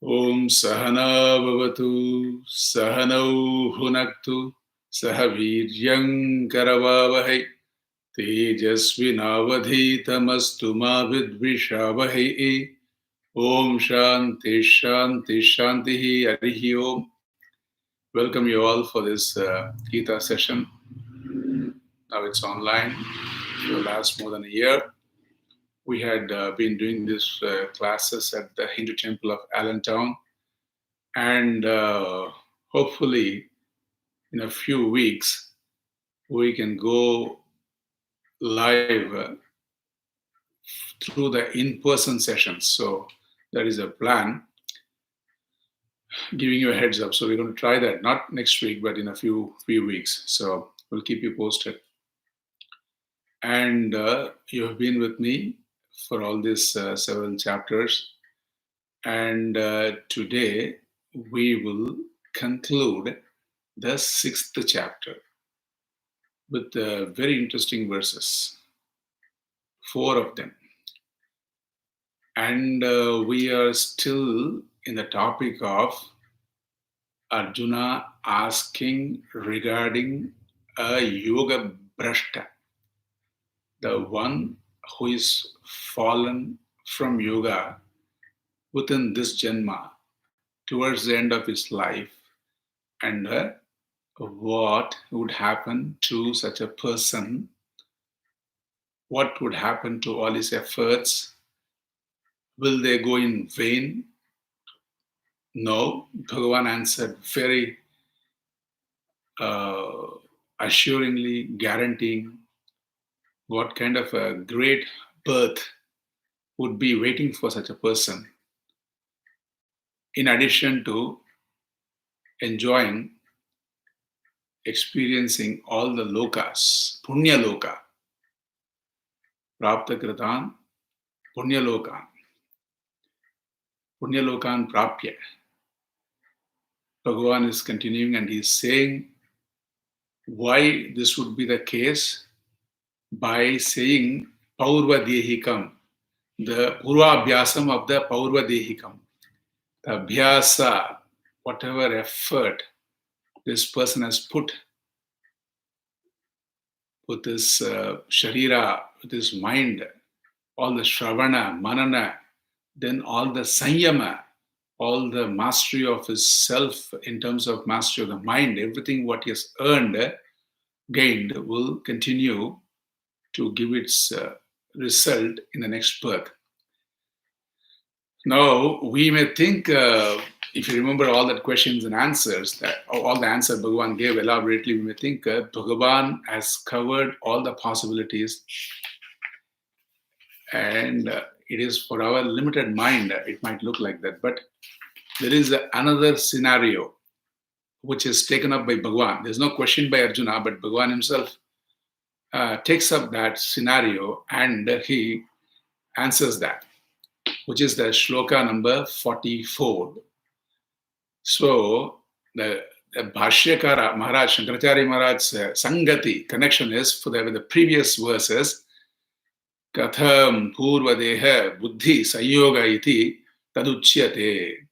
Om Sahana Bhavatu Sahanau Hunaktu Sahaviryam Karavavahai Tejasvinavadhitamastu ma vidvishavahai. Om Shanti Shanti Shanti Harihi Om. Welcome you all for this Gita session. Now it's online for the last more than a year. We had been doing these classes at the Hindu temple of Allentown, and hopefully in a few weeks we can go live through the in-person sessions. So that is a plan, giving you a heads up. So we're going to try that, not next week, but in a few weeks. So we'll keep you posted. And you have been with me for all these several chapters. And today we will conclude the 6th chapter with very interesting verses, 4 of them. And we are still in the topic of Arjuna asking regarding a yoga brashta, the one who is fallen from yoga within this janma towards the end of his life, and what would happen to such a person, what would happen to all his efforts. Will they go in vain? No. Bhagavan answered very assuringly, guaranteeing what kind of a great birth would be waiting for such a person, in addition to experiencing all the lokas, punya loka, prapta kritan, punya lokan. Punyalokan prapya. Bhagavan is continuing and he is saying why this would be the case by saying Paurva Dehikam, the Purvabhyasam of the Paurva Dehikam. The Abhyasa, whatever effort this person has put with his Sharira, with his mind, all the Shravana, Manana, then all the Sanyama, all the mastery of his self in terms of mastery of the mind, everything what he has gained will continue to give its result in the next birth. Now, we may think, if you remember all the questions and answers, all the answers Bhagavan gave elaborately, we may think Bhagavan has covered all the possibilities, and it is for our limited mind, it might look like that. But there is another scenario which is taken up by Bhagavan. There's no question by Arjuna, but Bhagavan himself takes up that scenario and he answers that, which is the shloka number 44. So the Bhashyakara Maharaj, Shankaracharya Maharaj's Sangati connection is with the previous verses. Katham purva deha buddhi sanyoga iti taduchyate.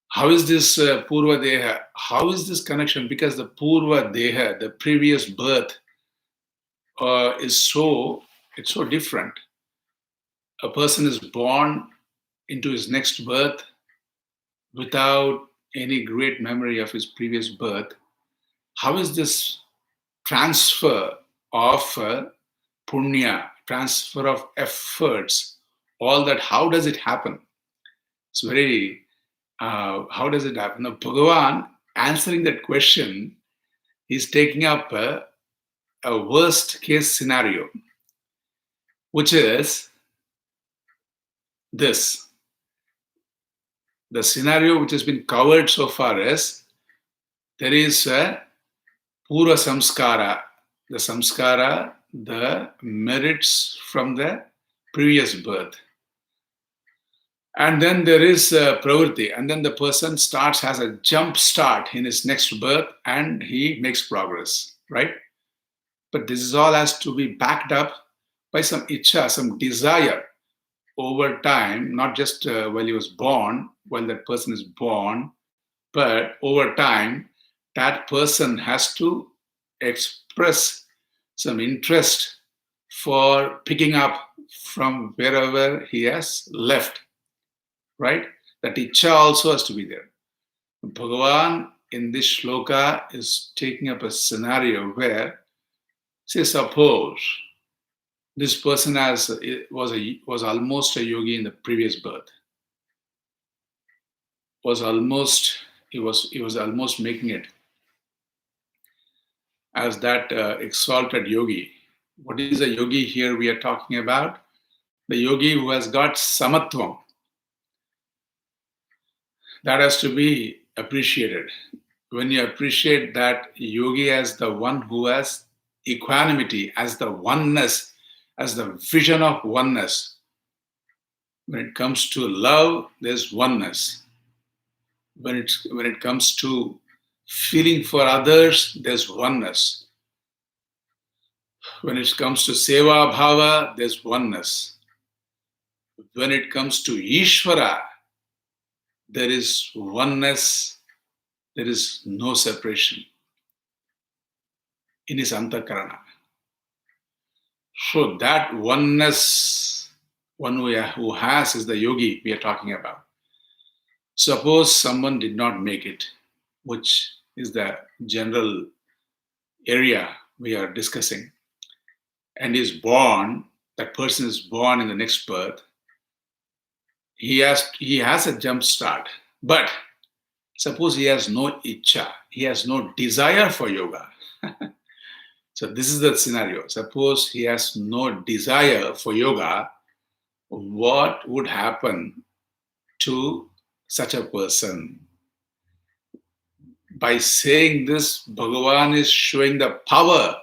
How is this purva deha? How is this connection? Because the purva deha, the previous birth, it's so different. A person is born into his next birth without any great memory of his previous birth. How is this transfer of punya, transfer of efforts, all that, how does it happen? It's very, how does it happen? Now, Bhagavan answering that question is taking up a worst case scenario, which is this. The scenario which has been covered so far is there is a purva samskara, the samskara, the merits from the previous birth. And then there is pravritti, and then the person has a jump start in his next birth and he makes progress, right? But this is all has to be backed up by some ichcha, some desire over time, not just while he was born, while that person is born, but over time, that person has to express some interest for picking up from wherever he has left, right? That icha also has to be there. Bhagavan in this shloka is taking up a scenario where, say, suppose this person was almost a yogi in the previous birth, he was almost making it as that exalted yogi. What is the yogi here we are talking about? The yogi who has got samatvam. That has to be appreciated. When you appreciate that yogi as the one who has equanimity, as the oneness, as the vision of oneness. When it comes to love, there's oneness. When it comes to feeling for others, there's oneness. When it comes to seva bhava, there's oneness. When it comes to Ishvara, there is oneness, there is no separation in his antakarana. So that oneness, one who has is the yogi we are talking about. Suppose someone did not make it, which is the general area we are discussing, and is born, that person is born in the next birth, he has a jump start. But suppose he has no icha, he has no desire for yoga. So this is the scenario. Suppose he has no desire for yoga, what would happen to such a person? By saying this, Bhagavan is showing the power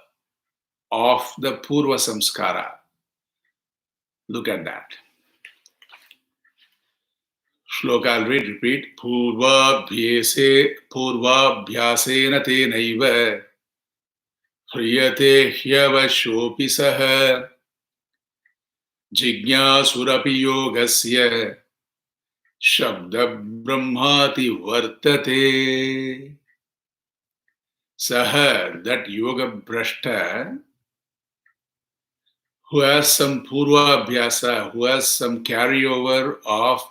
of the Purva Samskara. Look at that. Shloka, I'll repeat. Purvabhyasena tenaiva hriyate hyavashopi saha jignasurapi yogasya shabda brahmati vartate. Saha, that yoga brashta, who has some purva abhyasa, who has some carryover of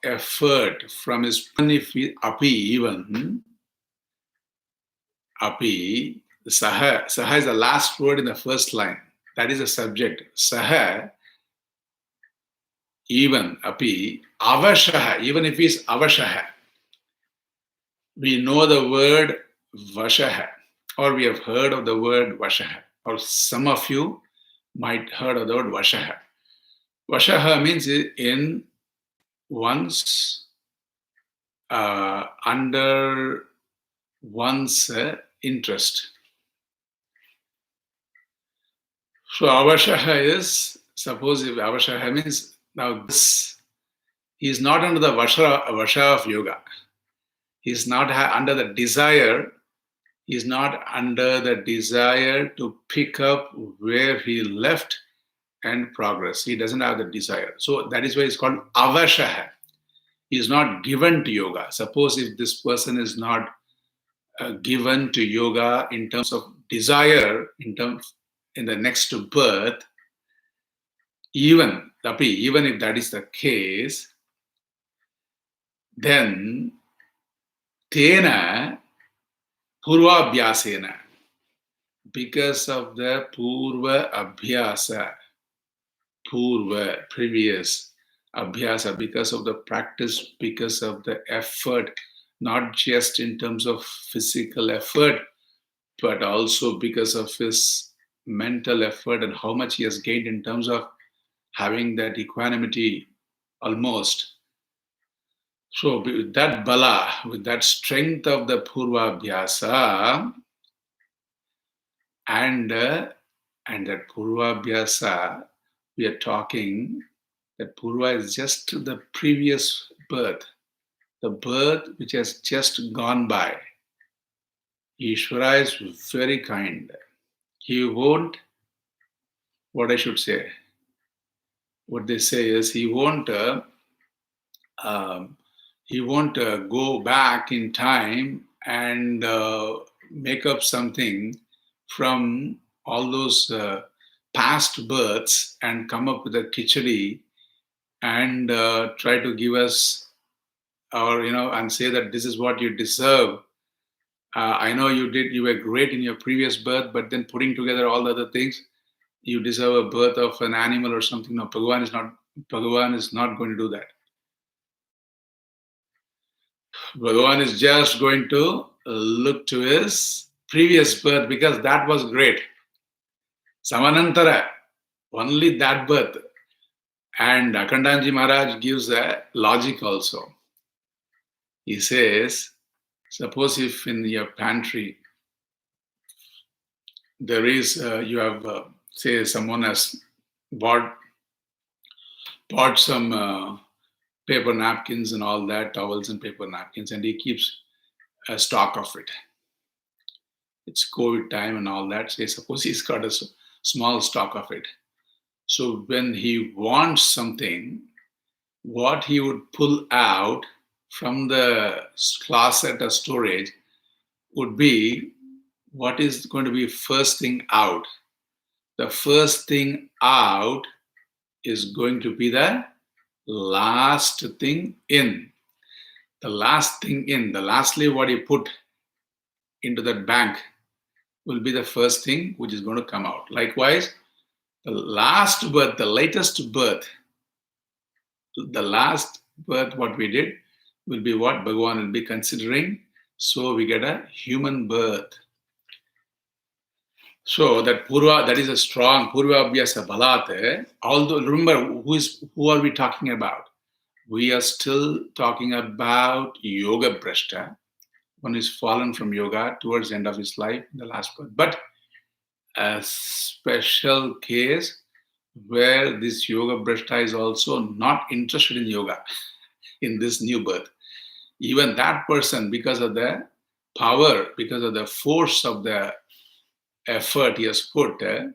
effort from his api, saha is the last word in the first line. That is the subject. Saha, even api, avashaha, even if he is avashaha. We know the word vashaha, or we have heard of the word vashaha, or some of you might heard of the word vashaha. Vashaha means in one's under one's interest. So avashaha is, suppose if avashaha means, now this, he is not under the vasha of yoga. He is not under the desire. He is not under the desire to pick up where he left and progress. He doesn't have the desire. So that is why it's called avashaha. He is not given to yoga. Suppose if this person is not given to yoga in terms of desire, in the next birth, even if that is the case, then tena purva abhyasena, because of the purva abhyasa, purva, previous abhyasa, because of the practice, because of the effort, not just in terms of physical effort, but also because of his mental effort and how much he has gained in terms of having that equanimity almost. So with that bala, with that strength of the purva abhyasa, and that purva abhyasa, we are talking that purva is just the previous birth, the birth which has just gone by. Ishvara is very kind. He won't, what I should say, what they say is um, he won't go back in time and make up something from all those past births and come up with a khichdi and try to give us, or and say that this is what you deserve. I know you were great in your previous birth, but then putting together all the other things, you deserve a birth of an animal or something. No, Bhagavan is not going to do that. Bhagavan is just going to look to his previous birth because that was great. Samanantara, only that birth. And Akhandanji Maharaj gives a logic also. He says, suppose if in your pantry there is, you have, say, someone has bought some paper napkins and all that, towels and paper napkins, and he keeps a stock of it. It's COVID time and all that. Say, suppose he's got a small stock of it. So when he wants something, what he would pull out from the closet or storage would be what is going to be first thing out. The first thing out is going to be the last thing in. The last thing in, the lastly what you put into that bank will be the first thing which is going to come out. Likewise, the last birth, the latest birth, the last birth what we did will be what Bhagavan will be considering. So we get a human birth. So that Purva, that is a strong Purva Abhyasa Balate. Although remember, who are we talking about? We are still talking about Yoga Brashta. One is fallen from yoga towards the end of his life, in the last birth. But a special case where this Yoga Brashta is also not interested in yoga in this new birth. Even that person, because of the power, because of the force of the effort he has put, that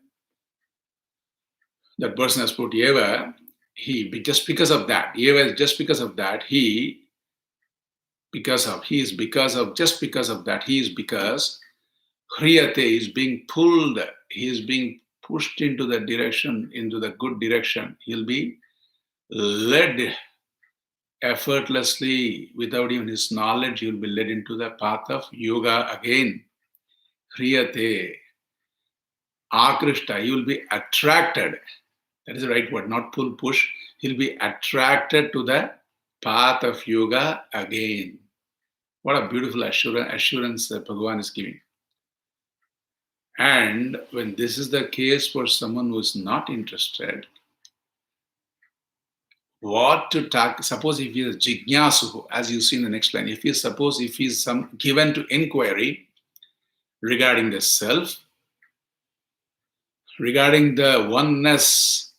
person has put Eva, he is just because of that, Hriyate is being pulled, he is being pushed into the direction, into the good direction. He'll be led effortlessly, without even his knowledge, he'll be led into the path of yoga again. Hriyate, Akrishta, he will be attracted. That is the right word, not pull, push. He'll be attracted to the path of yoga again. What a beautiful assurance that Bhagavan is giving. And when this is the case for someone who is not interested, what to talk, suppose if he is jignasu, as you see in the next line, if he's given to inquiry regarding the self, regarding the oneness,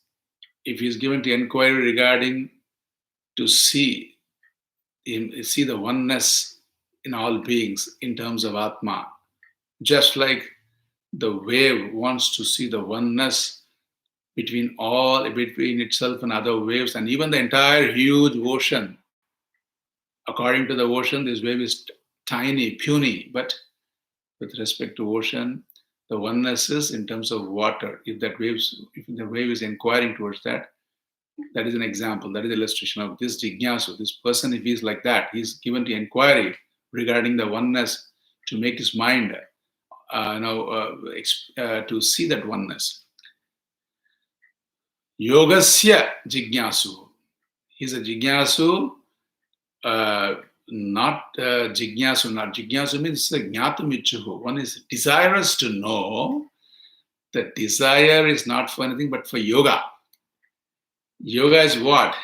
if he's given to inquiry regarding to see the oneness in all beings in terms of Atma, just like the wave wants to see the oneness between itself and other waves, and even the entire huge ocean. According to the ocean, this wave is tiny, puny, but with respect to ocean, the oneness is in terms of water. If the wave is inquiring towards that, that is an example, that is an illustration of this jignasu. This person, if he is like that, he is given to inquiry regarding the oneness to make his mind to see that oneness. Yogasya jignasu. He's a jignasu, not jignasu. Not jignasu means jnatamichuhu. One is desirous to know. The desire is not for anything but for yoga. Yoga is what?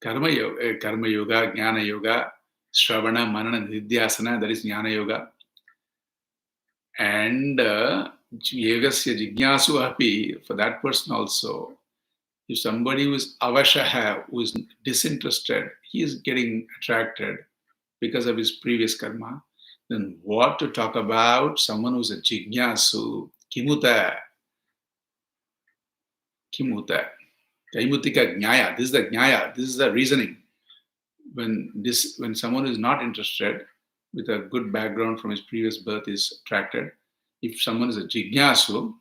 Karma yoga, jnana yoga, shravana, manana, nidhyasana, that is jnana yoga. And yogasya jignasu api, for that person also, if somebody who is avashaha, who is disinterested, he is getting attracted because of his previous karma, then what to talk about someone who is a jignasu, kimuta. Kaimutika Jnaya. This is the Jnaya. This is the reasoning. When someone is not interested, with a good background from his previous birth is attracted, if someone is a Jignasu,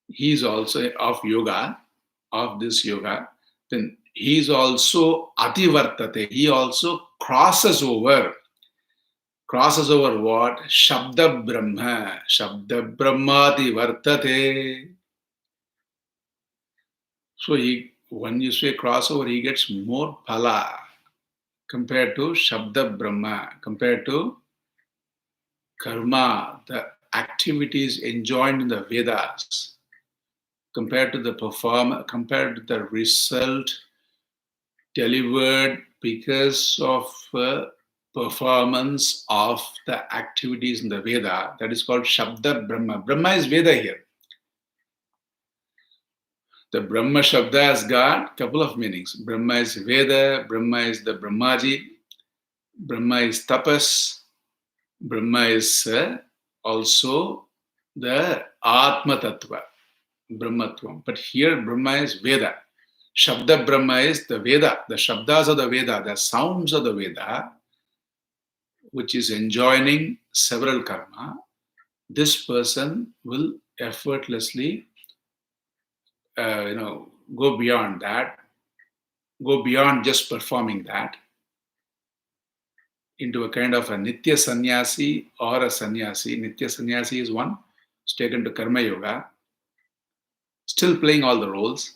he is also of yoga, of this yoga, then he is also ativartate. He also crosses over. Crosses over what? Shabda Brahma. Shabda Brahmati Vartate. So when you say crossover, he gets more phala compared to Shabda Brahma, compared to karma, the activities enjoined in the Vedas, compared to compared to the result delivered because of performance of the activities in the Veda. That is called Shabda Brahma. Brahma is Veda here. The Brahma Shabda has got a couple of meanings. Brahma is Veda, Brahma is the Brahmaji, Brahma is Tapas, Brahma is also the Atma Tattva, Brahmatvam. But here Brahma is Veda. Shabda Brahma is the Veda, the Shabdas of the Veda, the sounds of the Veda, which is enjoining several karma. This person will effortlessly go beyond that, go beyond just performing that, into a kind of a Nitya Sannyasi or a Sannyasi. Nitya Sannyasi is one who's taken to Karma Yoga, still playing all the roles.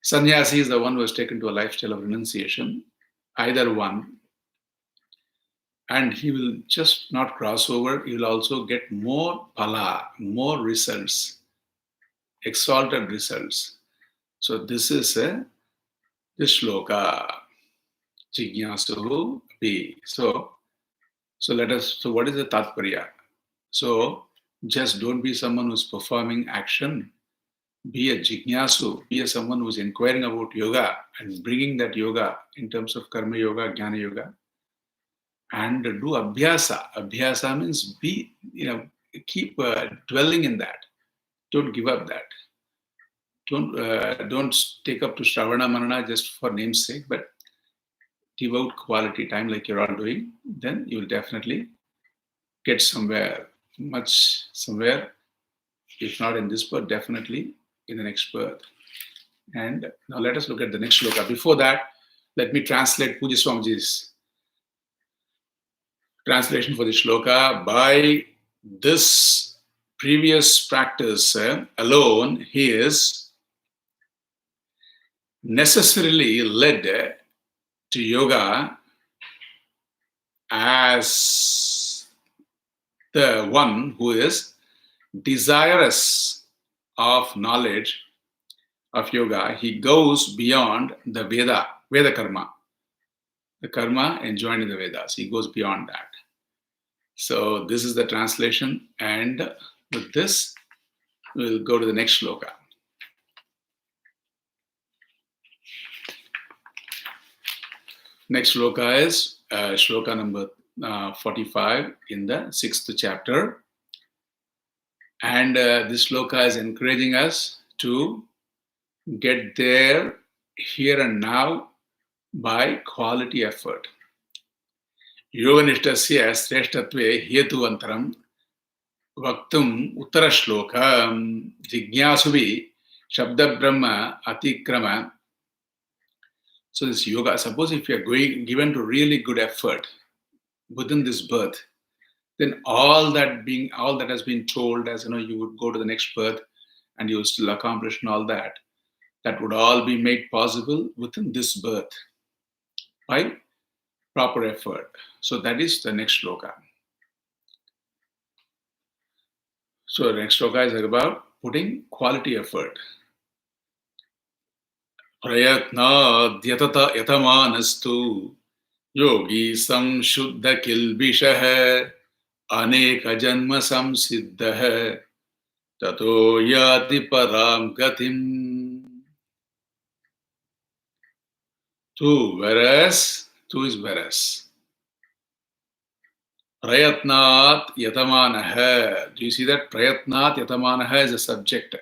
Sannyasi is the one who has taken to a lifestyle of renunciation, either one. And he will just not cross over, he will also get more phala, more results, exalted results. So this is this shloka, Jignasu B. So what is the Tatparya? So just don't be someone who's performing action. Be a Jignasu, be someone who's inquiring about yoga and bringing that yoga in terms of Karma Yoga, Jnana Yoga, and do Abhyasa. Abhyasa means keep dwelling in that. Don't give up that. Don't take up to Shravana Manana just for name's sake, but give out quality time like you're all doing. Then you'll definitely get somewhere, if not in this birth, definitely in the next birth. And now let us look at the next shloka. Before that, let me translate Pujya Swamiji's translation for the shloka. By this previous practice alone, he is necessarily led to yoga as the one who is desirous of knowledge of yoga. He goes beyond the Veda karma, the karma enjoined in the Vedas. He goes beyond that. So this is the translation, and with this, we'll go to the next shloka. Next shloka is shloka number 45 in the 6th chapter. And this shloka is encouraging us to get there here and now by quality effort. Yoganishtasya sreshtatve hetuvantaram vaktum uttara shlokam jignasuvi shabda brahma atikrama. So this yoga, suppose if you are given to really good effort within this birth, then all that has been told as you would go to the next birth and you will still accomplish and all that would all be made possible within this birth by proper effort. So that is the next shloka. So the next shloka is about putting quality effort. Prayatna dyatata yatamanastu yogi samshuddha kilbishah aneka janma samsiddhah tato yati param gatim. Two is whereas. Prayatnat yatamanaha. Do you see that? Prayatnat yatamanaha is a subject.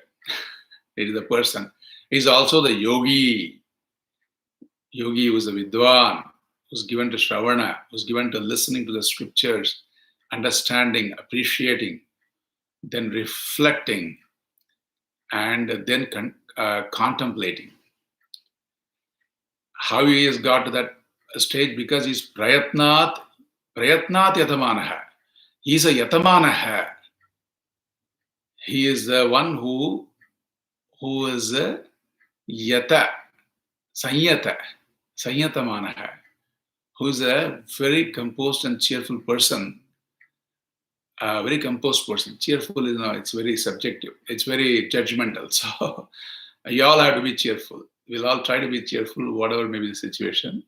It is the person. He's also the yogi. Yogi was a Vidwan, was given to Shravana, was given to listening to the scriptures, understanding, appreciating, then reflecting, and then contemplating. How he has got to that stage? Because he's prayatnat yatamanaha. He's a yatamanaha. He is the one who is a yata, sanyatamanaha, who is a very composed and cheerful person. Very composed person. Cheerful is it's very subjective. It's very judgmental. So you all have to be cheerful. We'll all try to be cheerful, whatever may be the situation.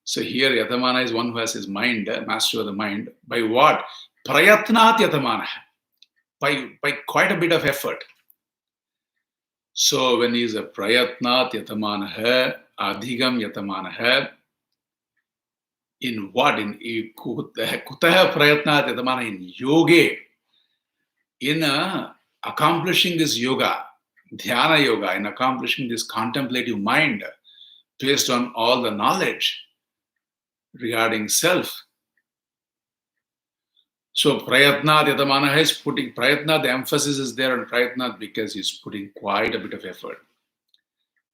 So here, Yatamana is one who has his mind, master of the mind. By what? Prayatnat Yatamana. By quite a bit of effort. So when he is a Prayatnat Yatamana, Adhigam Yatamana, in what? In Kutaha Prayatnat Yatamana, in yoga, in accomplishing this yoga, dhyana yoga, in accomplishing this contemplative mind based on all the knowledge regarding self. So Prayatnat Yatamana is putting Prayatnat, the emphasis is there on Prayatnat because he's putting quite a bit of effort.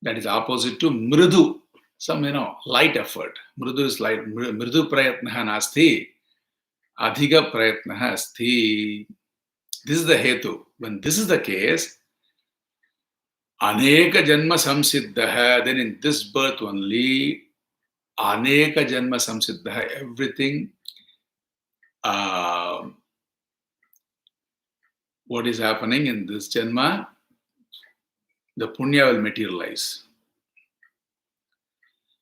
That is opposite to Mridu, some light effort. Mridu is light. Mridu Prayatnaha nasti, Adhiga Prayatnaha asti. This is the hetu. When this is the case, Aneka Janma Samsiddha, then in this birth only, Aneka Janma Samsiddha, everything, what is happening in this Janma, the Punya will materialize.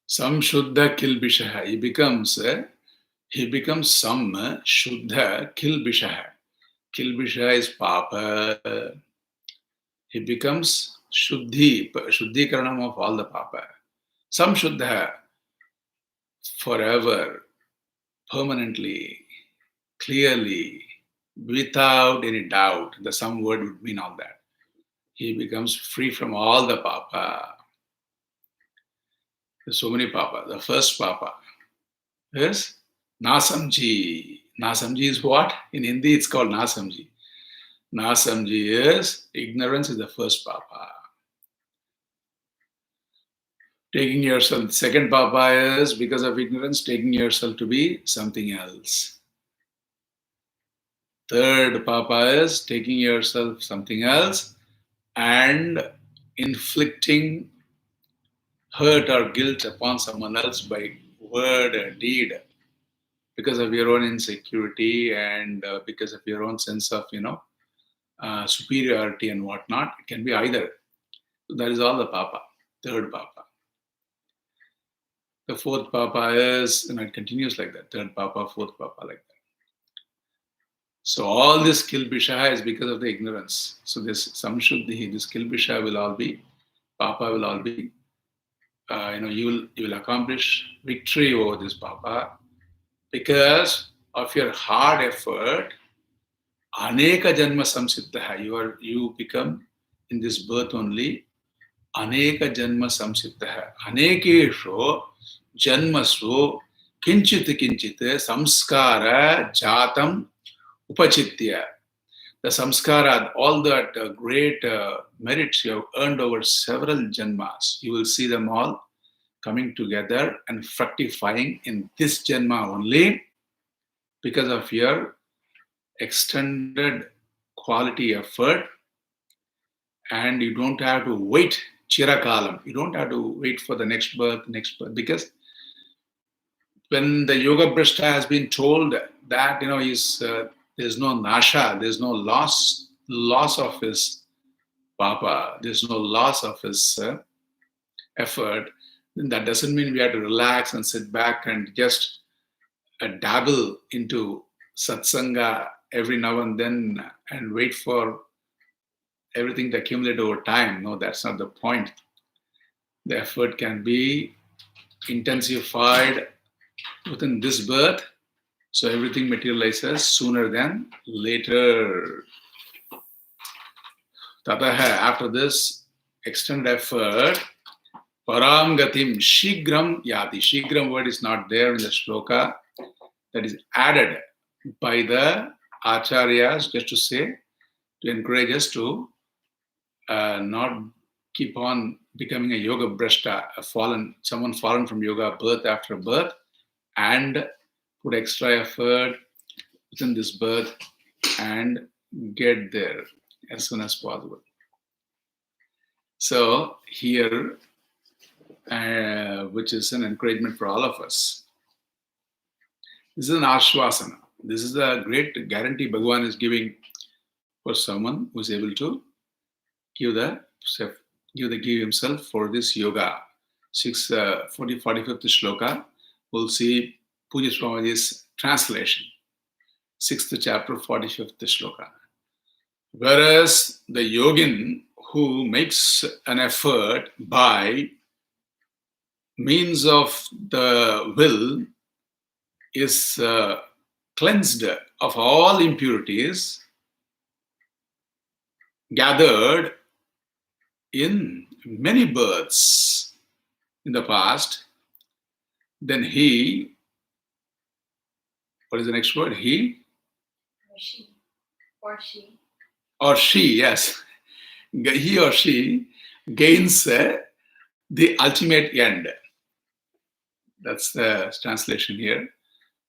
Sam Shuddha Kilbishaha, he becomes some Shuddha Kilbishaha. Kilbishaha is Papa. He becomes Shuddhikaranam of all the Papa. Some Shuddha, forever, permanently, clearly, without any doubt. The some word would mean all that. He becomes free from all the Papa. There's so many Papa. The first Papa is Nasamji. Nasamji is what? In Hindi it's called Nasamji. Nasamji is ignorance is the first Papa. Taking yourself, second Papa is because of ignorance, taking yourself to be something else. Third Papa is taking yourself something else and inflicting hurt or guilt upon someone else by word or deed because of your own insecurity and because of your own sense of, superiority and whatnot. It can be either. So that is all the Papa, third Papa. The fourth Papa is, it continues like that. Third Papa, fourth Papa, like that. So all this Kilbisha is because of the ignorance. So this Samshuddhi, this Kilbisha will all be, Papa will all be, you will accomplish victory over this Papa because of your hard effort. Aneka Janma Samsiddha, you become in this birth only Aneka Janma Samsiddha. Anekeshu Janmasu Kinchit Samskara Jatam Upachitya. The samskara, all that great merits you have earned over several janmas, you will see them all coming together and fructifying in this janma only because of your extended quality effort. And you don't have to wait chirakalam. You don't have to wait for the next birth, because when the yoga brishta has been told that there's no nasha, there's no loss of his papa, there's no loss of his effort, then that doesn't mean we have to relax and sit back and just dabble into satsanga every now and then and wait for everything to accumulate over time. No, that's not the point. The effort can be intensified within this birth, so everything materializes sooner than later. Tataha, after this, extended effort, param gatim shigram yati. Shigram word is not there in the shloka. That is added by the acharyas just to say, to encourage us to not keep on becoming a yoga brashta, someone fallen from yoga birth after birth, and put extra effort within this birth and get there as soon as possible. So here, which is an encouragement for all of us, this is an ashwasana. This is a great guarantee Bhagavan is giving for someone who is able to give himself for this yoga. 45th shloka, we'll see Puja Swamiji's translation. 6th chapter, 45th shloka. Whereas the yogin who makes an effort by means of the will is cleansed of all impurities gathered in many births in the past, then he, what is the next word? He? Or she, yes. He or she gains the ultimate end. That's the translation here.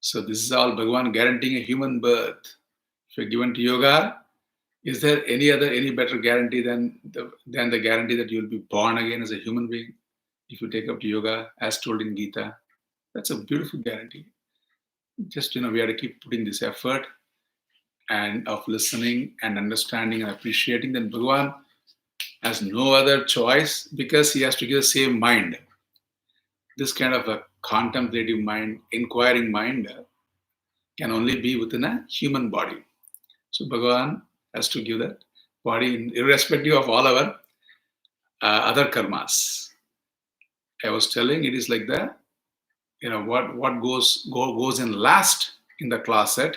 So this is all Bhagavan guaranteeing a human birth. If you're given to yoga, is there any better guarantee than the guarantee that you'll be born again as a human being if you take up to yoga, as told in Gita? That's a beautiful guarantee. Just, we have to keep putting this effort and of listening and understanding and appreciating. Then Bhagavan has no other choice because he has to give the same mind. This kind of a contemplative mind, inquiring mind can only be within a human body. So Bhagavan has to give that body irrespective of all our other karmas. I was telling, it is like that. What goes in last in the closet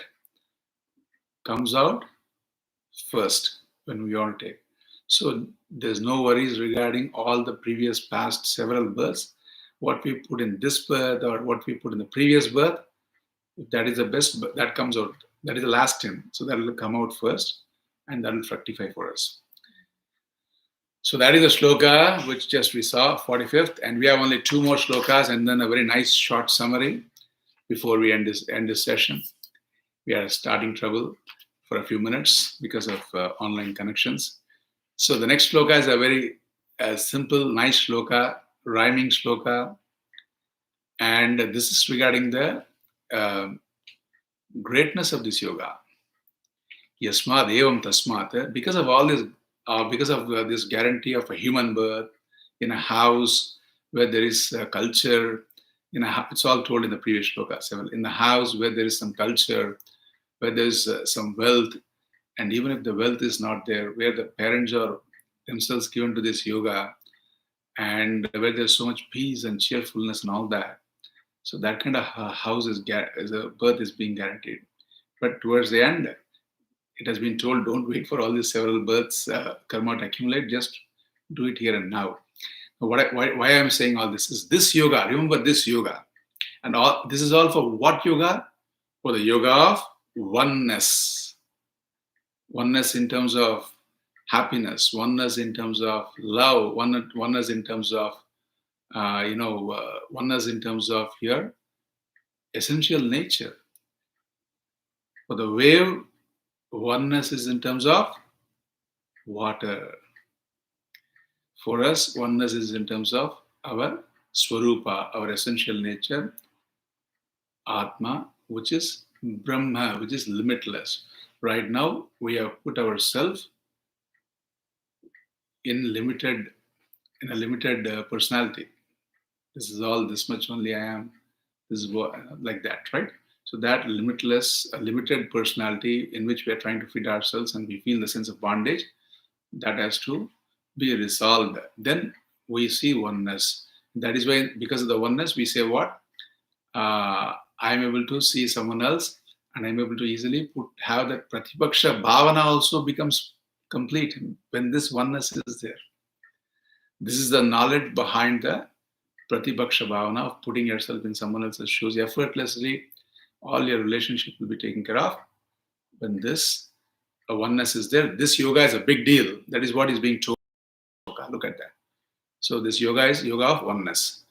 comes out first when we want to take. So there's no worries regarding all the previous past several births. What we put in this birth or what we put in the previous birth, if that is the best, that comes out. That is the last in. So that will come out first and that will fructify for us. So that is the shloka which just we saw, 45th, and we have only 2 more shlokas and then a very nice short summary before we end this session. We are starting trouble for a few minutes because of online connections. So the next shloka is a very simple, nice shloka, rhyming shloka, and this is regarding the greatness of this yoga. Yasmad evam tasmat, because of all this, because of this guarantee of a human birth in a house where there is a culture, it's all told in the previous shloka, in the house where there is some culture, where there is some wealth, and even if the wealth is not there, where the parents are themselves given to this yoga, and where there's so much peace and cheerfulness and all that. So that kind of house birth is being guaranteed. But towards the end, it has been told, don't wait for all these several births, karma to accumulate, just do it here and now. Why I'm saying all this is this yoga, remember this yoga. And this is all for what yoga? For the yoga of oneness. Oneness in terms of happiness, oneness in terms of love, oneness in terms of, oneness in terms of your essential nature. For the wave, oneness is in terms of water. For us, oneness is in terms of our swarupa, our essential nature, Atma, which is Brahma, which is limitless. Right now, we have put ourselves in a limited personality. This is all, this much only I am, this is like that, right? So that limited personality in which we are trying to fit ourselves and we feel the sense of bondage, that has to be resolved. Then we see oneness. That is why, because of the oneness, we say what? I'm able to see someone else and I'm able to easily have that Pratipaksha Bhavana also becomes complete when this oneness is there. This is the knowledge behind the Pratibhaksha Bhavana of putting yourself in someone else's shoes effortlessly. All your relationship will be taken care of. When this oneness is there, this yoga is a big deal. That is what is being told. Look at that. So this yoga is yoga of oneness.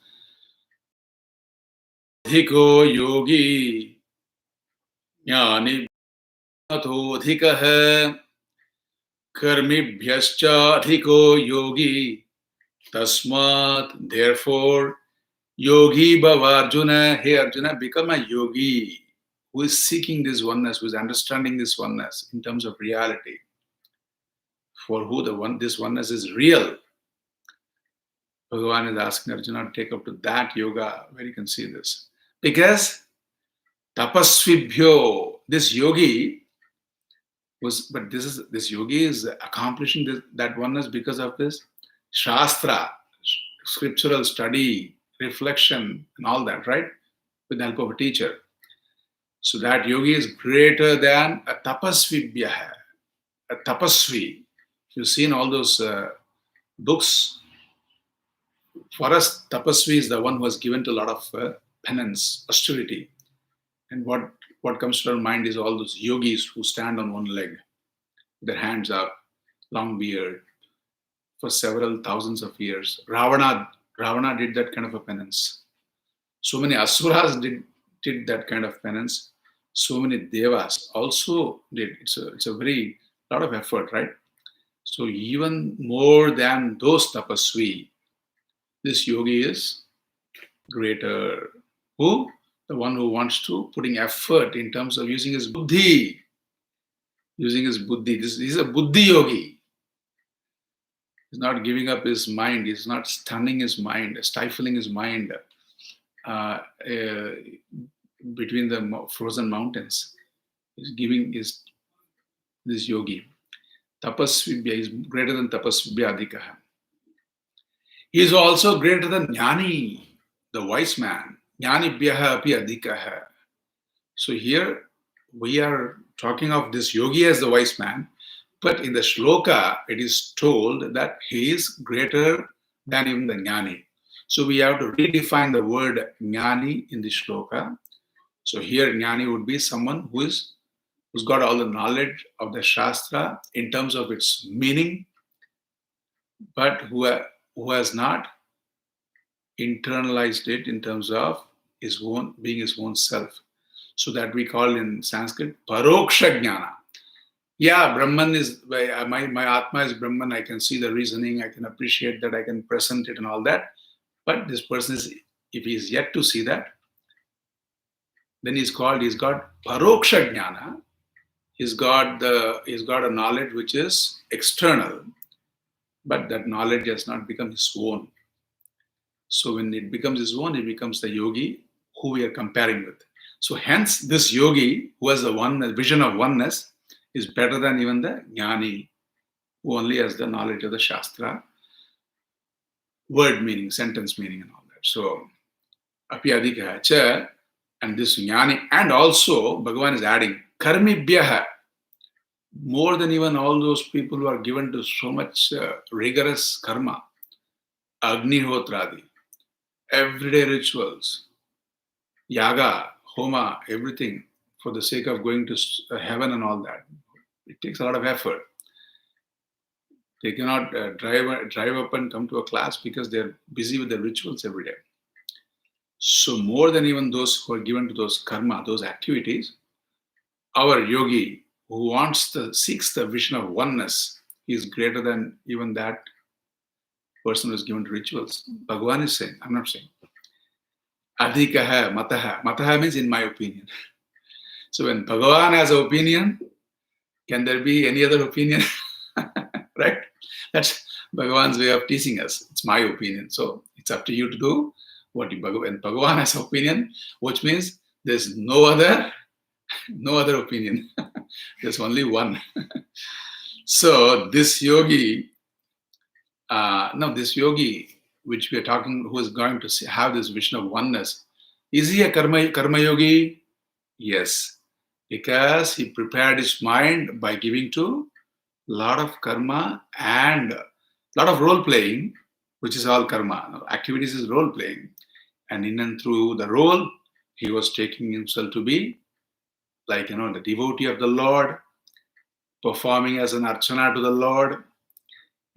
Dhiko yogi jnani adhikah karmibhyascha adhiko yogi tasmat. Therefore, yogi bhava Arjuna. Hey Arjuna, become a yogi who is seeking this oneness, who is understanding this oneness in terms of reality. For who this oneness is real. Bhagavan is asking Arjuna to take up to that yoga where you can see this. Because tapasvibhyo, this yogi this yogi is accomplishing that oneness because of this shastra, scriptural study, reflection, and all that, right? With the help of a teacher. So that yogi is greater than a tapasvibhya, a tapasvi. You've seen all those books. For us, tapasvi is the one who has given to a lot of penance, austerity. And what comes to our mind is all those yogis who stand on one leg, their hands up, long beard, for several thousands of years. Ravana did that kind of a penance. So many asuras did that kind of penance. So many devas also did. It's a very lot of effort, right? So even more than those tapasvi, this yogi is greater. Who? The one who wants to putting effort in terms of using his buddhi. Using his buddhi. This is a buddhi yogi. He's not giving up his mind. He's not stunning his mind, stifling his mind between the frozen mountains. He's giving this yogi. Tapasvibhya is greater than tapasvibhya adhikaha. He is also greater than jnani, the wise man. Jnanibhyaha api adhikaha. So here we are talking of this yogi as the wise man, but in the shloka it is told that he is greater than even the jnani. So we have to redefine the word jnani in the shloka. So here jnani would be someone who's got all the knowledge of the shastra in terms of its meaning, but who has not internalized it in terms of his own being his own self. So that we call in Sanskrit paroksha jnana. Yeah, Brahman is my Atma is Brahman. I can see the reasoning. I can appreciate that. I can present it and all that. But this person is, if he is yet to see that, then he's got paroksha jnana. He's got a knowledge which is external, but that knowledge has not become his own. So when it becomes his own, it becomes the yogi who we are comparing with. So hence this yogi who has the vision of oneness is better than even the jnani who only has the knowledge of the shastra, word meaning, sentence meaning and all that. So api adhikaha cha, and this jnani, and also Bhagavan is adding karmibhyaha, more than even all those people who are given to so much rigorous karma, agnihotradi, everyday rituals, yaga, homa, everything for the sake of going to heaven and all that. It takes a lot of effort. They cannot drive up and come to a class because they're busy with the rituals every day. So more than even those who are given to those karma, those activities, our yogi who seeks the vision of oneness is greater than even that person who is given to rituals. Bhagavan is saying, I'm not saying. Adhikaha, mataha. Mataha means in my opinion. So when Bhagavan has an opinion, can there be any other opinion? Right? That's Bhagavan's way of teaching us. It's my opinion. So it's up to you to do what when Bhagavan has an opinion, which means there's no other opinion. There's only one. So this yogi, this yogi, which we are talking, who is going to have this vision of oneness, is he a karma yogi? Yes, because he prepared his mind by giving to a lot of karma and a lot of role playing, which is all karma. Activities is role playing. And in and through the role, he was taking himself to be like, the devotee of the Lord, performing as an archana to the Lord,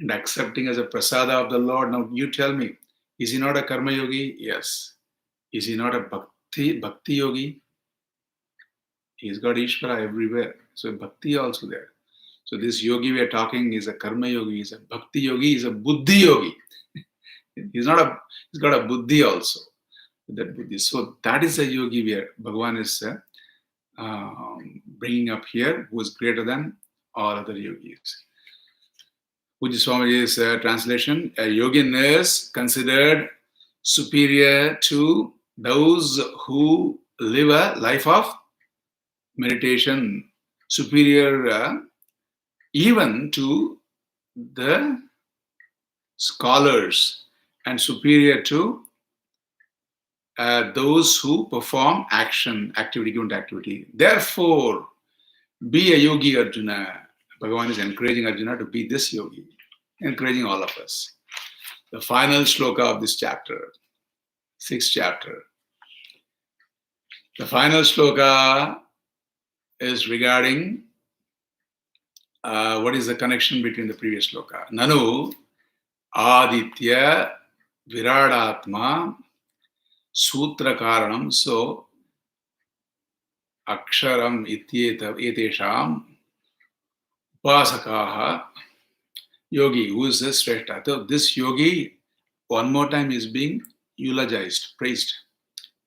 and accepting as a prasada of the Lord. Now you tell me, is he not a karma yogi? Yes. Is he not a bhakti yogi? He's got Ishvara everywhere. So bhakti also there. So this yogi we are talking is a karma yogi, is a bhakti yogi, is a buddhi yogi. He's got a buddhi also. That buddhi. So that is a yogi where Bhagavan is bringing up here, who is greater than all other yogis. Puji Swamiji's translation: a yogin is considered superior to those who live a life of meditation, superior even to the scholars, and superior to those who perform activity, given activity. Therefore, be a yogi, Arjuna. Bhagavan is encouraging Arjuna to be this yogi, encouraging all of us. The final shloka of this chapter, 6th chapter. The final shloka is regarding what is the connection between the previous shloka. Nanu Aditya Viradatma Sutra Karanam. So Aksharam Etesham Upasakaha Yogi, who is this Shrestha. So this yogi, one more time, is being eulogized, praised.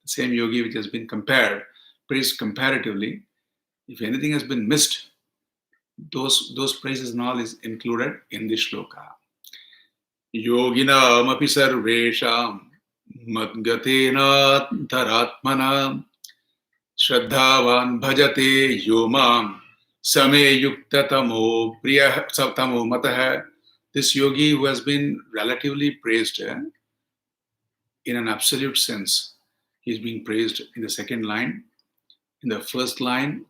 The same yogi which has been praised comparatively. If anything has been missed, those praises and all is included in this shloka. Yoginam api sarvesham madgatena dharatmana shraddhavan bhajate yomam same yuktatamo priya saptamo matah. This yogi who has been relatively praised in an absolute sense, he is being praised in the second line. In the first line,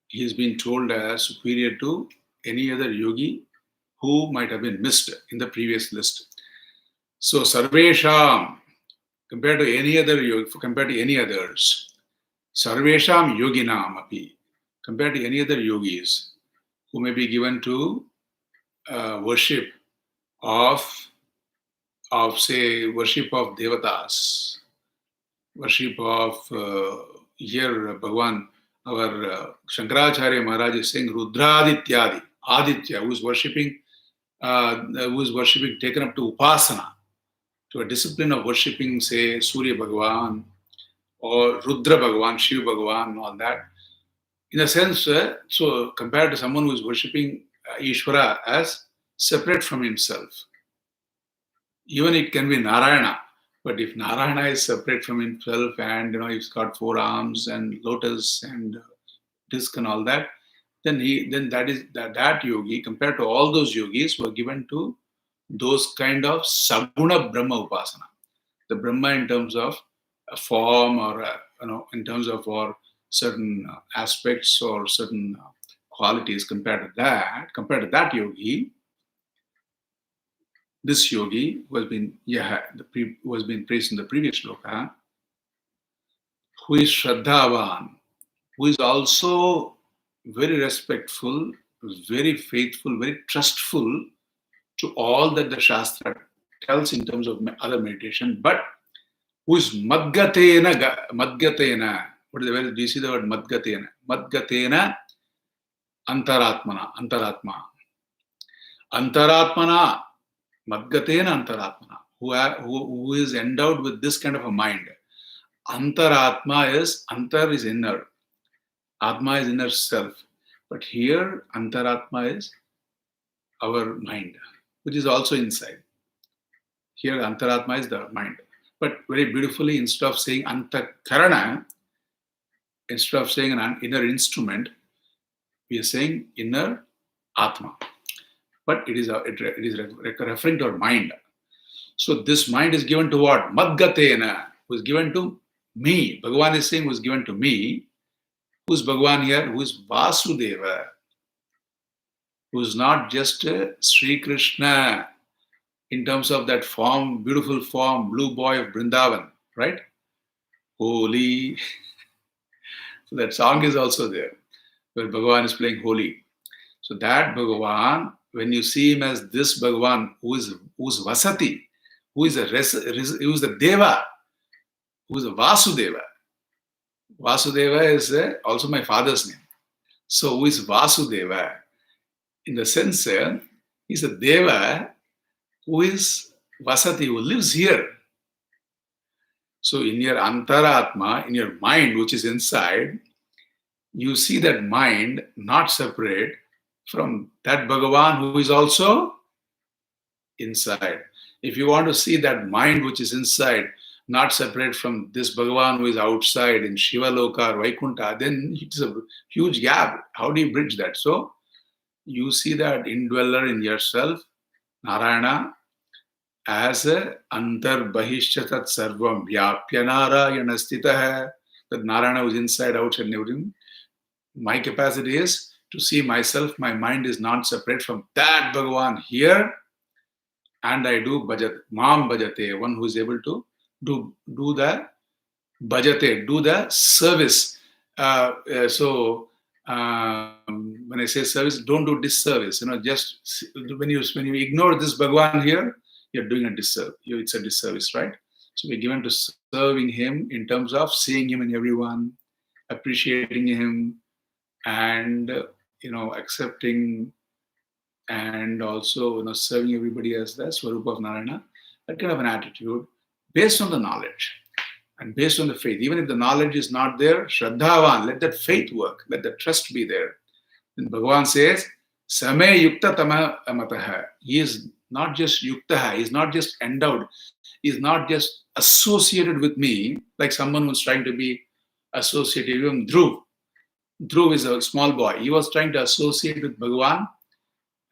he has been told as superior to any other yogi who might have been missed in the previous list. So sarvesham, compared to any other yogi, compared to any others, sarvesham yoginam api, compared to any other yogis who may be given to worship of say worship of devatas, worship of here Bhagavan, our Shankaracharya Maharaj is saying Rudradityadi, Aditya, who is worshipping taken up to upasana, to a discipline of worshipping, say Surya Bhagavan or Rudra Bhagavan, Shiva Bhagavan, and all that. In a sense, so compared to someone who is worshipping Ishvara as separate from himself. Even it can be Narayana, but if Narayana is separate from himself and he's got 4 arms and lotus and disc and all that, then that yogi, compared to all those yogis, were given to those kind of Saguna Brahma Upasana. The Brahma in terms of a form or in terms of or certain aspects or certain qualities. Compared to that yogi, this yogi who has been praised in the previous shloka, who is Shraddhavan, who is also very respectful, very faithful, very trustful to all that the Shastra tells in terms of other meditation, but who is Madgatena. What is the word? Do you see the word Madgatena? Madgatena Antaratma. Antaratmana. Madgatena Antaratmana. Who is endowed with this kind of a mind. Antaratma is inner. Atma is inner self. But here, Antaratma is our mind, which is also inside. Here, Antaratma is the mind. But very beautifully, instead of saying Antakarana, instead of saying an inner instrument, we are saying inner Atma. But it is referring to our mind. So this mind is given to what? Madgatena, who is given to me. Bhagavan is saying, who is given to me. Who is Bhagavan here? Who is Vasudeva? Who is not just Sri Krishna, in terms of that form, beautiful form, blue boy of Vrindavan, right? Holy. So that song is also there, where Bhagavan is playing holy. So that Bhagavan, when you see him as this Bhagavan, who's Vasati, who is who is the Deva, who is a Vasudeva. Vasudeva is also my father's name. So who is Vasudeva? In the sense, he's a Deva who is Vasati, who lives here. So in your Antaratma, in your mind, which is inside, you see that mind not separate from that Bhagavan who is also inside. If you want to see that mind which is inside, not separate from this Bhagavan who is outside in Shiva Loka or Vaikuntha, then it's a huge gap. How do you bridge that? So you see that indweller in yourself, Narayana, as a antar bahishyatat sarvam vyapya narayana stitah, that Narayana was inside, outside, and everything. My capacity is to see myself, my mind is not separate from that Bhagavan here, and I do bhajat, mam bhajate, one who is able to do the bhajate, do the service. When I say service, don't do disservice. Just when you ignore this Bhagavan here, you're doing a disservice. It's a disservice, right? So we're given to serving him in terms of seeing him in everyone, appreciating him, and accepting, and also serving everybody as the Swarupa of Narayana. That kind of an attitude based on the knowledge and based on the faith. Even if the knowledge is not there, Shraddhavan, let that faith work, let the trust be there. And Bhagavan says, Same Yukta Tama Amataha. He is not just Yuktaha, he is not just endowed, he is not just associated with me like someone who's trying to be associated. Even Dhruv is a small boy. He was trying to associate with Bhagavan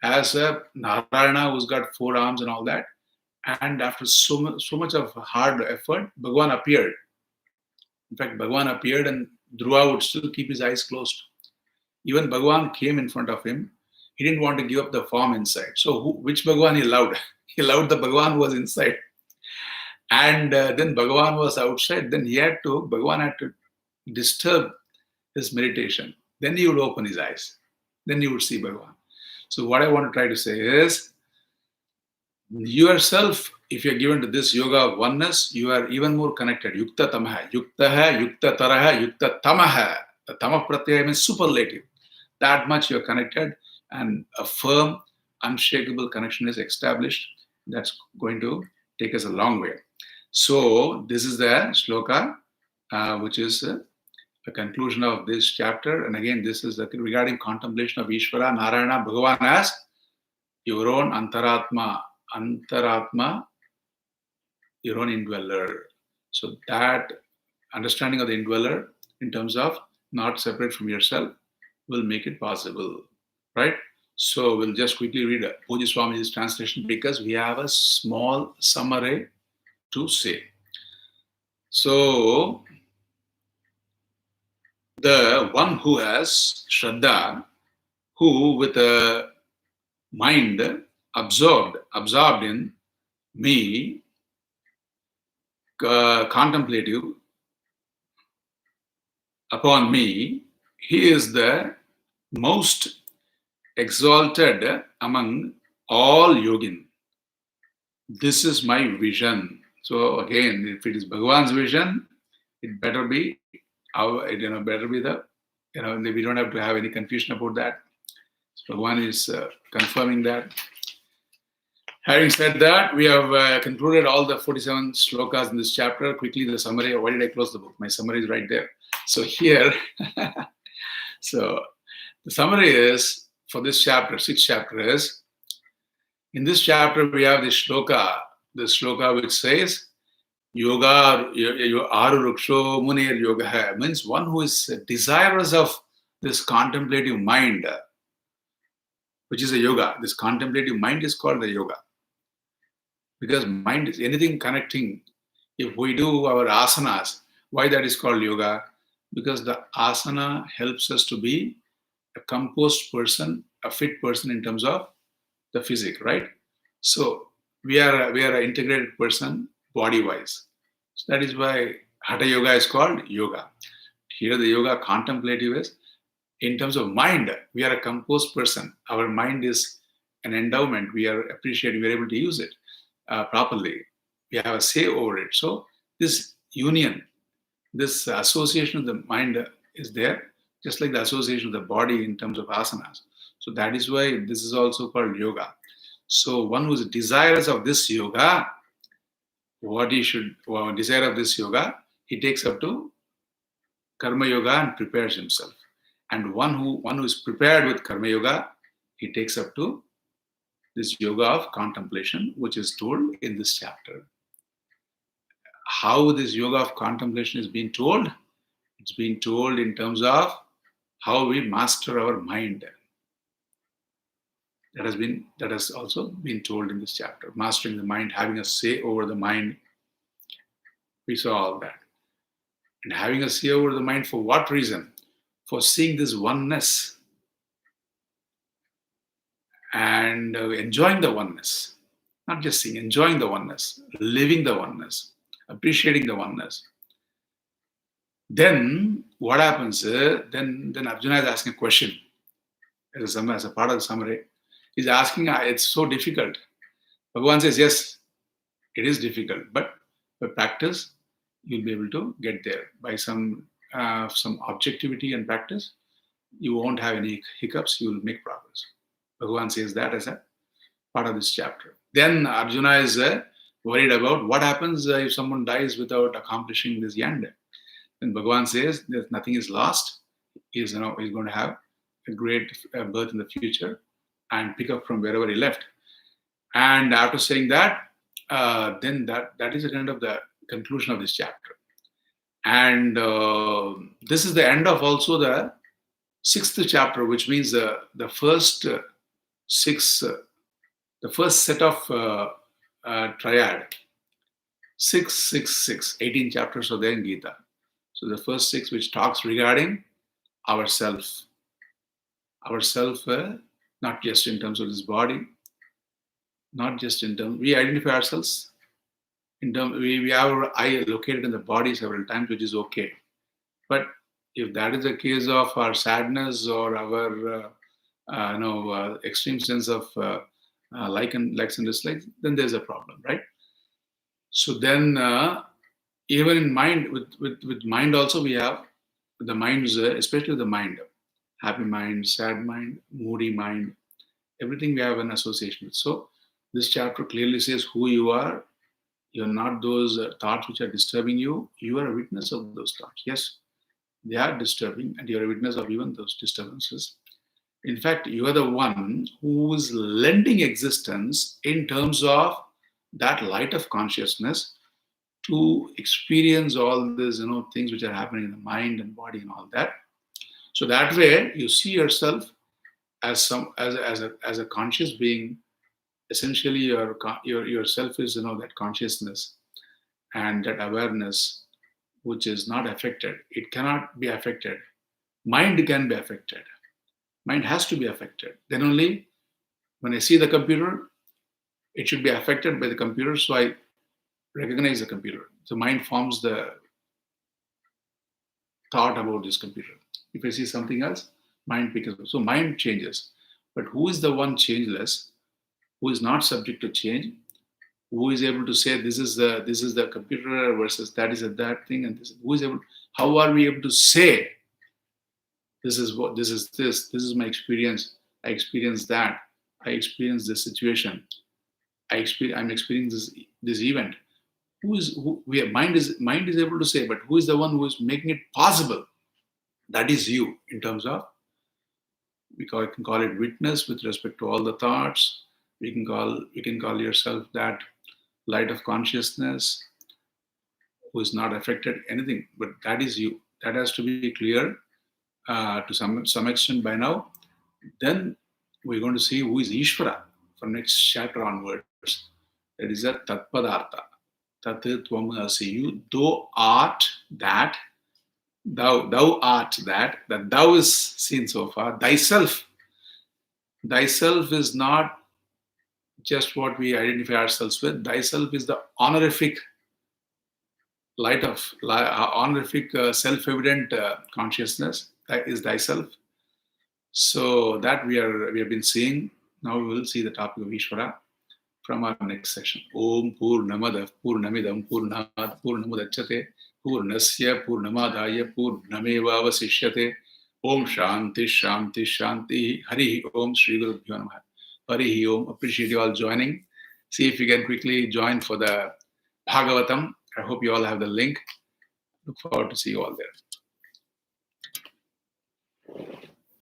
as a Narayana who's got 4 arms and all that. And after so much of hard effort, Bhagavan appeared. In fact, Bhagavan appeared and Dhruva would still keep his eyes closed. Even Bhagavan came in front of him. He didn't want to give up the form inside. So which Bhagavan he loved? He loved the Bhagavan who was inside. And then Bhagavan was outside. Then Bhagavan had to disturb his meditation. Then he would open his eyes. Then you would see Bhagavan. So what I want to try to say is, yourself, if you're given to this yoga of oneness, you are even more connected. Yukta tamaha, yuktaha, yukta taraha, yukta tamaha. The tamah pratyaya means superlative. That much you're connected, and a firm, unshakable connection is established. That's going to take us a long way. So this is the shloka, which is the conclusion of this chapter. And again, this is regarding contemplation of Ishvara, Narayana, Bhagavan as your own Antaratma, your own indweller. So that understanding of the indweller in terms of not separate from yourself will make it possible, right? So we'll just quickly read Puji Swamiji's translation because we have a small summary to say. So the one who has Shraddha, who with a mind absorbed in me, contemplative upon me, he is the most exalted among all yogin. This is my vision. So again, if it is Bhagavan's vision, it better be we don't have to have any confusion about that. So Bhagavan is confirming that. Having said that, we have concluded all the 47 shlokas in this chapter. Quickly, the summary. Why did I close the book? My summary is right there. So here, so the summary is for this chapter, 6th chapter is, in this chapter we have the shloka which says, Yoga, Aru Ruksho Munir Yoga, means one who is desirous of this contemplative mind, which is a yoga. This contemplative mind is called the yoga. Because mind is anything connecting. If we do our asanas, why that is called yoga? Because the asana helps us to be a composed person, a fit person in terms of the physique, right? So we are an integrated person body wise. So that is why Hatha Yoga is called yoga. Here the yoga contemplative is in terms of mind. We are a composed person. Our mind is an endowment. We are appreciated. We are able to use it properly. We have a say over it. So this union, this association of the mind is there, just like the association of the body in terms of asanas. So that is why this is also called yoga. So one who is desirous of this yoga, what he should desire of this yoga, he takes up to karma yoga and prepares himself. And one who is prepared with karma yoga, he takes up to this yoga of contemplation, which is told in this chapter. How this yoga of contemplation is being told? It's being told in terms of how we master our mind. That has also been told in this chapter. Mastering the mind, having a say over the mind. We saw all that. And having a say over the mind for what reason? For seeing this oneness and enjoying the oneness. Not just seeing, enjoying the oneness, living the oneness, appreciating the oneness. Then what happens? Then Arjuna is asking a question as a part of the summary. He's asking, it's so difficult. Bhagavan says, yes, it is difficult, but by practice, you'll be able to get there. By some objectivity and practice, you won't have any hiccups, you will make progress. Bhagavan says that as a part of this chapter. Then Arjuna is worried about what happens if someone dies without accomplishing this yand. Then Bhagavan says that nothing is lost. He's going to have a great birth in the future and pick up from wherever he left. And after saying that, then that is the kind of the conclusion of this chapter. And this is the end of also the 6th chapter, which means the first the first set of triad. 6, 6, 6, 18 chapters are there in Gita. So the first 6 which talks regarding ourself, not just in terms of this body, not just in terms, we identify ourselves in terms, we have our eye located in the body several times, which is okay. But if that is the case of our sadness or our extreme sense of likes and dislikes, then there's a problem, right? So then even in mind, with mind also we have the minds, especially the mind, happy mind, sad mind, moody mind, everything we have an association with. So this chapter clearly says who you are. You're not those thoughts which are disturbing you. You are a witness of those thoughts. Yes, they are disturbing, and you're a witness of even those disturbances. In fact, you are the one who is lending existence in terms of that light of consciousness to experience all these, things which are happening in the mind and body and all that. So that way, you see yourself as a conscious being. Essentially, yourself is that consciousness and that awareness, which is not affected. It cannot be affected. Mind can be affected. Mind has to be affected. Then only, when I see the computer, it should be affected by the computer. So I recognize the computer. So mind forms the thought about this computer. If I see something else, mind picks up. So mind changes. But who is the one changeless? Who is not subject to change? Who is able to say this is the computer versus that is that thing, and this? Who is able? How are we able to say this is my experience? I experienced that. I experienced this situation. I'm experiencing this event. Mind is able to say, but who is the one who is making it possible? That is you, in terms of, we can call it witness with respect to all the thoughts. You can call yourself that light of consciousness who is not affected anything, but that is you. That has to be clear to some extent by now. Then we're going to see who is Ishvara from next chapter onwards. That is a Tatpadartha. Tat Tvam Asi. You, thou art that. Thou art that. That thou is seen so far. Thyself is not just what we identify ourselves with. Thyself is the honorific light of honorific self-evident consciousness. That is thyself. So that we have been seeing. Now we will see the topic of Ishvara from our next session. Om Purnamadav Purnamidam Purnat Purnamudachyate Purnasya Purnamadaya Purnamevavasishyate. Om Shanti Shanti Shanti. Hari Om Shri Guru Bhyo Namaha. Hari Om. Appreciate you all joining. See if you can quickly join for the Bhagavatam. I hope you all have the link. Look forward to see you all there.